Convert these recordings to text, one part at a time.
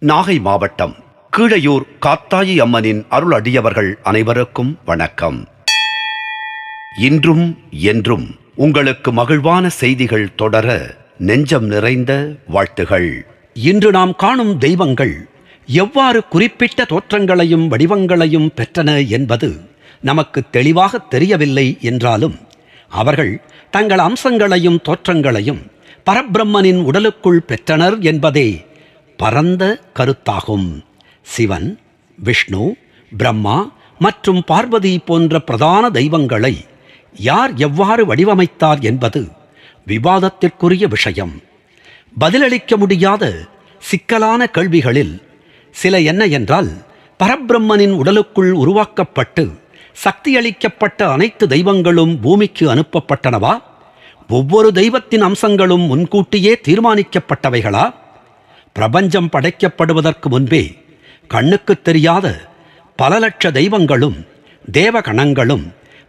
நாகை மாவட்டம் கீழையூர் காத்தாயி அம்மனின் அருள் அடியவர்கள் அனைவருக்கும் வணக்கம். இன்றும் என்றும் உங்களுக்கு மகிழ்வான செய்திகள் தொடர நெஞ்சம் நிறைந்த வாழ்த்துகள். இன்று நாம் காணும் தெய்வங்கள் எவ்வாறு குறிப்பிட்ட தோற்றங்களையும் வடிவங்களையும் பெற்றன என்பது நமக்கு தெளிவாக தெரியவில்லை என்றாலும் அவர்கள் தங்கள் அம்சங்களையும் தோற்றங்களையும் பரபிரம்மனின் உடலுக்குள் பெற்றனர் என்பதே பரந்த கருத்தாகும். சிவன், விஷ்ணு, பிரம்மா மற்றும் பார்வதி போன்ற பிரதான தெய்வங்களை யார் எவ்வாறு வடிவமைத்தார் என்பது விவாதத்திற்குரிய விஷயம். பதிலளிக்க முடியாத சிக்கலான கேள்விகளில் சில என்ன என்றால், பரபிரம்மனின் உடலுக்குள் உருவாக்கப்பட்டு சக்தியளிக்கப்பட்ட அனைத்து தெய்வங்களும் பூமிக்கு அனுப்பப்பட்டனவா? ஒவ்வொரு தெய்வத்தின் அம்சங்களும் முன்கூட்டியே தீர்மானிக்கப்பட்டவைகளா? பிரபஞ்சம் படைக்கப்படுவதற்கு முன்பே கண்ணுக்கு தெரியாத பல லட்ச தெய்வங்களும் தேவகணங்களும்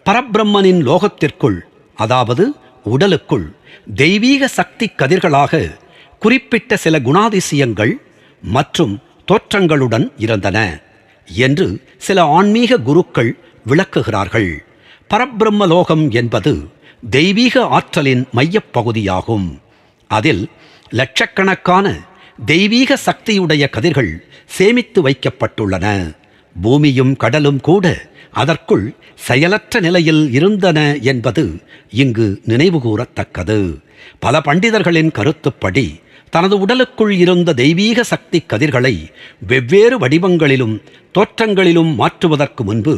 பரபிரம்மனின் லோகத்திற்குள், அதாவது உடலுக்குள் தெய்வீக சக்தி கதிர்களாக குறிப்பிட்ட சில குணாதிசயங்கள் மற்றும் தோற்றங்களுடன் இருந்தன என்று சில ஆன்மீக குருக்கள் விளக்குகிறார்கள். பரபிரம்ம லோகம் என்பது தெய்வீக ஆற்றலின் மையப்பகுதியாகும். அதில் லட்சக்கணக்கான தெய்வீக சக்தியுடைய கதிர்கள் சேமித்து வைக்கப்பட்டுள்ளன. பூமியும் கடலும் கூட அதற்குள் செயலற்ற நிலையில் இருந்தன என்பது இங்கு நினைவுகூரத்தக்கது. பல பண்டிதர்களின் கருத்துப்படி தனது உடலுக்குள் இருந்த தெய்வீக சக்தி கதிர்களை வெவ்வேறு வடிவங்களிலும் தோற்றங்களிலும் மாற்றுவதற்கு முன்பு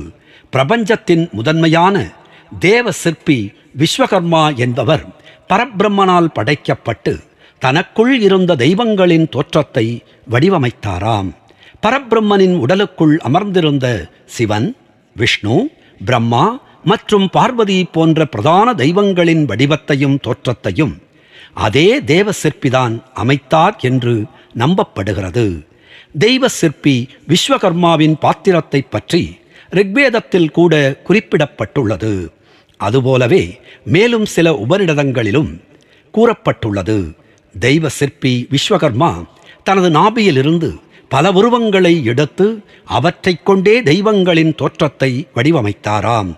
பிரபஞ்சத்தின் முதன்மையான தேவ சிற்பி விஸ்வகர்மா என்பவர் பரபிரம்மனால் படைக்கப்பட்டு தனக்குள் இருந்த தெய்வங்களின் தோற்றத்தை வடிவமைத்தாராம். பரபிரம்மனின் உடலுக்குள் அமர்ந்திருந்த சிவன், விஷ்ணு, பிரம்மா மற்றும் பார்வதி போன்ற பிரதான தெய்வங்களின் வடிவத்தையும் தோற்றத்தையும் அதே தேவ சிற்பிதான் அமைத்தார் என்று நம்பப்படுகிறது. தெய்வ சிற்பி விஸ்வகர்மாவின் பாத்திரத்தை பற்றி ரிக்வேதத்தில் கூட குறிப்பிடப்பட்டுள்ளது. அதுபோலவே மேலும் சில உபநிடதங்களிலும் கூறப்பட்டுள்ளது. தெய்வ சிற்பி விஸ்வகர்மா தனது நாபியிலிருந்து பல உருவங்களை எடுத்து அவற்றை கொண்டே தெய்வங்களின் தோற்றத்தை வடிவமைத்தாராம்.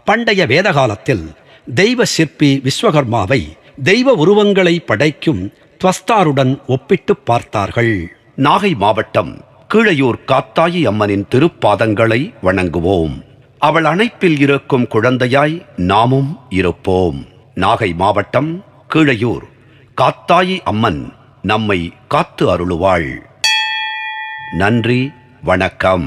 பண்டைய வேதகாலத்தில் தெய்வ சிற்பி விஸ்வகர்மாவை தெய்வ உருவங்களை படைக்கும் துவஸ்தாருடன் ஒப்பிட்டு பார்த்தார்கள். நாகை மாவட்டம் கீழையூர் காத்தாயி அம்மனின் திருப்பாதங்களை வணங்குவோம். அவள் அணைப்பில் இருக்கும் குழந்தையாய் நாமும் இருப்போம். நாகை மாவட்டம் கீழையூர் காத்தாயி அம்மன் நம்மை காத்து அருளுவாள். நன்றி, வணக்கம்.